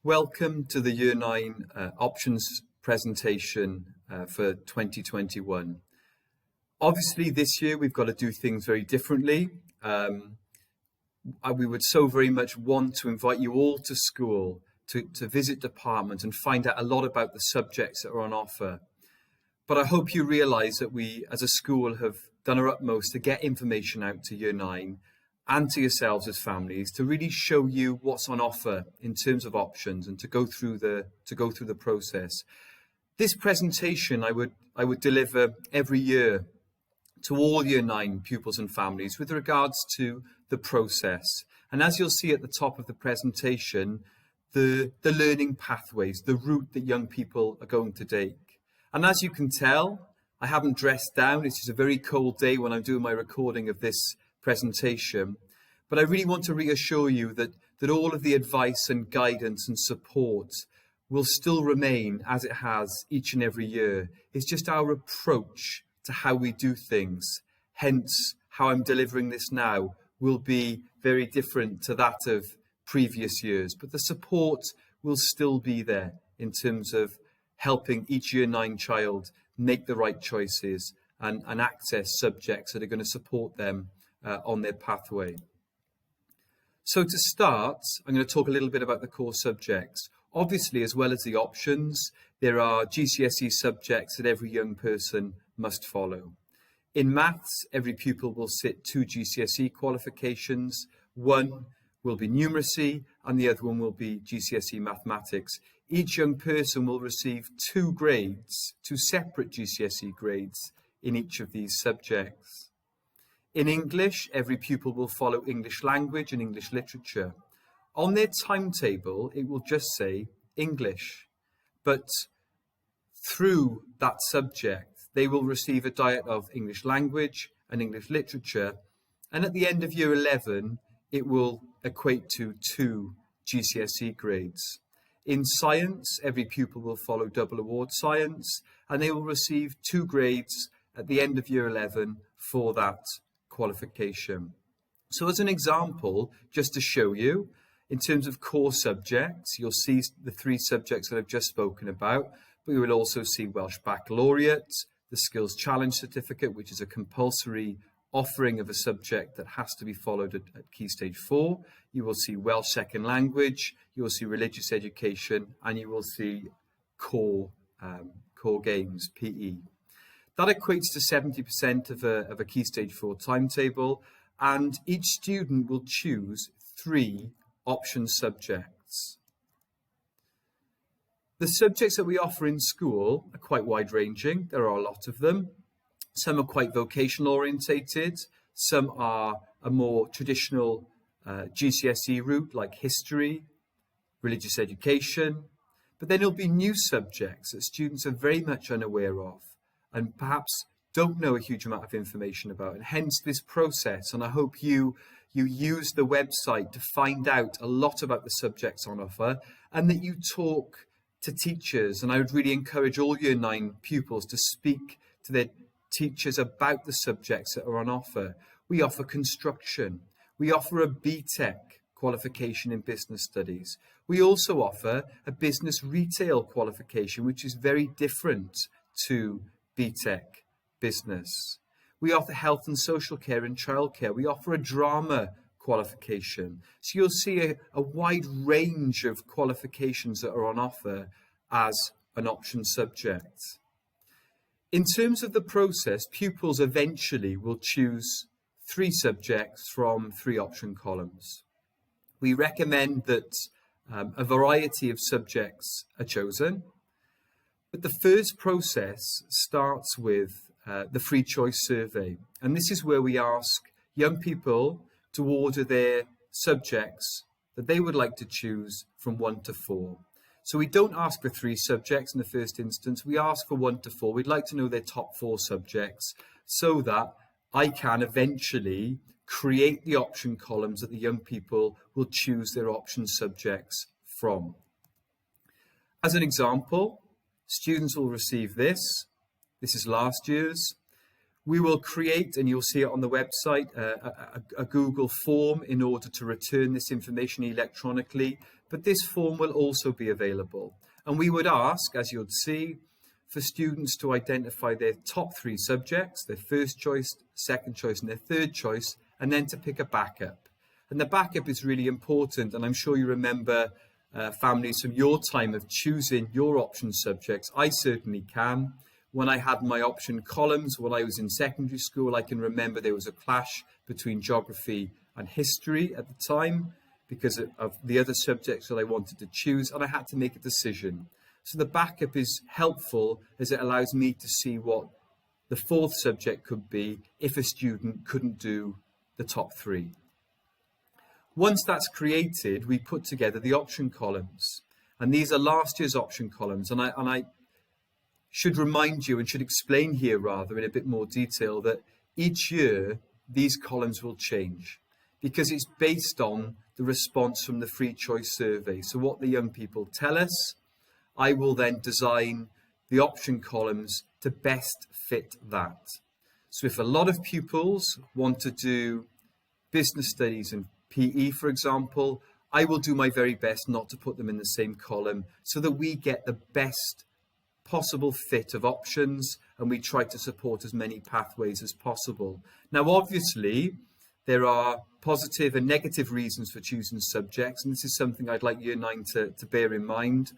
Welcome to the Year 9 options presentation for 2021. Obviously, this year we've got to do things very differently. We would so very much want to invite you all to school to visit department and find out a lot about the subjects that are on offer. But I hope you realise that we as a school have done our utmost to get information out to Year 9 and to yourselves as families to really show you what's on offer in terms of options and to go through the process. This presentation I would deliver every year to all Year 9 pupils and families with regards to the process. And as you'll see at the top of the presentation, the learning pathways, the route that young people are going to take. And as you can tell, I haven't dressed down. It's just a very cold day when I'm doing my recording of this presentation. But I really want to reassure you that all of the advice and guidance and support will still remain as it has each and every year. It's just our approach to how we do things. Hence, how I'm delivering this now will be very different to that of previous years. But the support will still be there in terms of helping each Year 9 child make the right choices and access subjects that are going to support them on their pathway. So to start, I'm going to talk a little bit about the core subjects. Obviously, as well as the options, there are GCSE subjects that every young person must follow. In maths, every pupil will sit 2 GCSE qualifications. One will be numeracy and the other one will be GCSE mathematics. Each young person will receive 2 grades, 2 separate GCSE grades in each of these subjects. In English, every pupil will follow English language and English literature. On their timetable, it will just say English. But through that subject, they will receive a diet of English language and English literature. And at the end of Year 11, it will equate to 2 GCSE grades. In science, every pupil will follow double award science, and they will receive 2 grades at the end of Year 11 for that qualification. So as an example, just to show you, in terms of core subjects, you'll see the 3 subjects that I've just spoken about, but you will also see Welsh Baccalaureate, the Skills Challenge Certificate, which is a compulsory offering of a subject that has to be followed at Key Stage 4. You will see Welsh Second Language, you will see Religious Education, and you will see core games, PE. That equates to 70% of a Key Stage 4 timetable, and each student will choose 3 option subjects. The subjects that we offer in school are quite wide-ranging. There are a lot of them. Some are quite vocational orientated. Some are a more traditional GCSE route like history, religious education. But then there'll be new subjects that students are very much unaware of and perhaps don't know a huge amount of information about. And hence this process. And I hope you use the website to find out a lot about the subjects on offer and that you talk to teachers. And I would really encourage all Year 9 pupils to speak to their teachers about the subjects that are on offer. We offer construction. We offer a BTEC qualification in business studies. We also offer a business retail qualification, which is very different to BTEC business. We offer health and social care and childcare. We offer a drama qualification. So you'll see a wide range of qualifications that are on offer as an option subject. In terms of the process, pupils eventually will choose 3 subjects from 3 option columns. We recommend that a variety of subjects are chosen, but the first process starts with the free choice survey. And this is where we ask young people to order their subjects that they would like to choose from 1 to 4. So we don't ask for 3 subjects in the first instance, we ask for 1 to 4. We'd like to know their top 4 subjects so that I can eventually create the option columns that the young people will choose their option subjects from. As an example, students will receive this. This is last year's. We will create, and you'll see it on the website, a Google form in order to return this information electronically. but this form will also be available. And we would ask, as you'll see, for students to identify their top 3 subjects, their first choice, second choice, and their third choice, and then to pick a backup. And the backup is really important, and I'm sure you remember families from your time of choosing your option subjects. I certainly can. When I had my option columns, when I was in secondary school, I can remember there was a clash between geography and history at the time because of the other subjects that I wanted to choose, and I had to make a decision. So the backup is helpful as it allows me to see what the 4th subject could be if a student couldn't do the top 3. Once that's created, we put together the option columns. And these are last year's option columns. And I should remind you, and should explain here rather in a bit more detail, that each year these columns will change because it's based on the response from the free choice survey. So what the young people tell us, I will then design the option columns to best fit that. So if a lot of pupils want to do business studies and PE, for example, I will do my very best not to put them in the same column so that we get the best possible fit of options and we try to support as many pathways as possible. Now, obviously, there are positive and negative reasons for choosing subjects, and this is something I'd like Year 9 to bear in mind.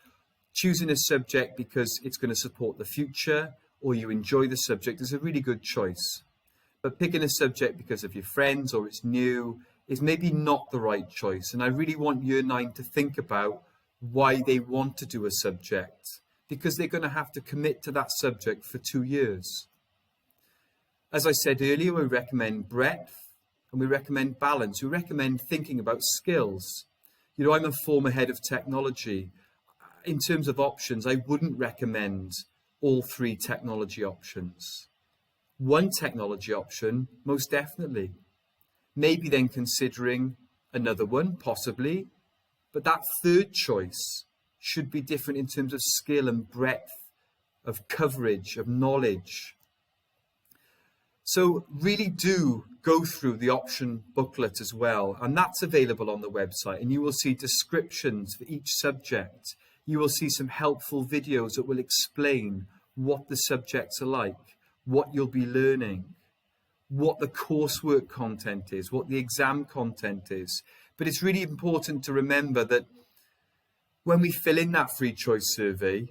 Choosing a subject because it's going to support the future or you enjoy the subject is a really good choice. But picking a subject because of your friends or it's new is maybe not the right choice. And I really want Year 9 to think about why they want to do a subject, because they're going to have to commit to that subject for 2 years. As I said earlier, we recommend breadth and we recommend balance. We recommend thinking about skills. You know, I'm a former head of technology. In terms of options, I wouldn't recommend all 3 technology options. One technology option, most definitely. Maybe then considering another one, possibly. But that 3rd choice should be different in terms of skill and breadth of coverage, of knowledge. So really do go through the option booklet as well. And that's available on the website. And you will see descriptions for each subject. You will see some helpful videos that will explain what the subjects are like, what you'll be learning, what the coursework content is, what the exam content is. But it's really important to remember that when we fill in that free choice survey,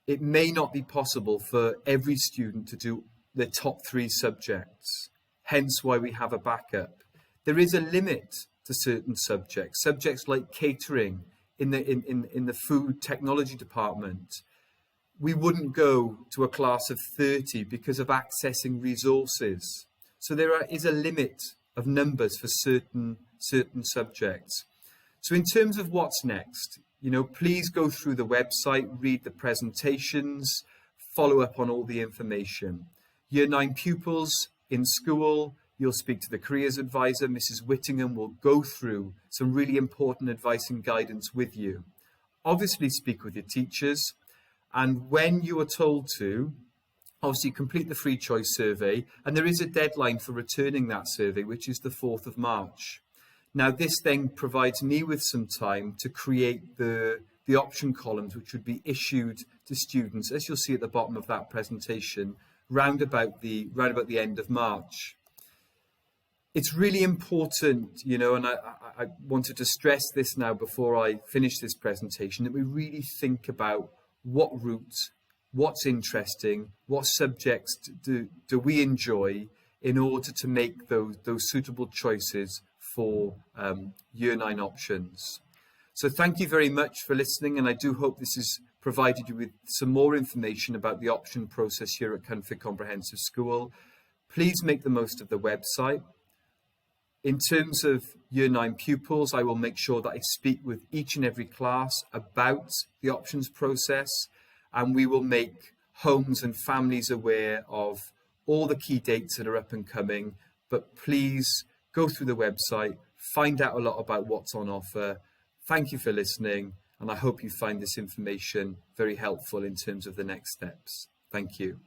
it may not be possible for every student to do the top 3 subjects, hence why we have a backup. There is a limit to certain subjects, subjects like catering, in the food technology department. We wouldn't go to a class of 30 because of accessing resources. So there is a limit of numbers for certain subjects. So in terms of what's next, you know, please go through the website, read the presentations, follow up on all the information. Year 9 pupils in school, you'll speak to the careers advisor. Mrs. Whittingham will go through some really important advice and guidance with you. Obviously speak with your teachers, and when you are told to, obviously complete the free choice survey, and there is a deadline for returning that survey, which is the 4th of March. Now this then provides me with some time to create the option columns, which would be issued to students, as you'll see at the bottom of that presentation, round about the end of March. It's really important, you know, and I wanted to stress this now before I finish this presentation, that we really think about what route, what's interesting, what subjects do we enjoy in order to make those suitable choices for Year 9 options. So thank you very much for listening, and I do hope this has provided you with some more information about the option process here at Cunfig Comprehensive School. Please make the most of the website. In terms of Year 9 pupils, I will make sure that I speak with each and every class about the options process, and we will make homes and families aware of all the key dates that are up and coming. But please go through the website, find out a lot about what's on offer. Thank you for listening, and I hope you find this information very helpful in terms of the next steps. Thank you.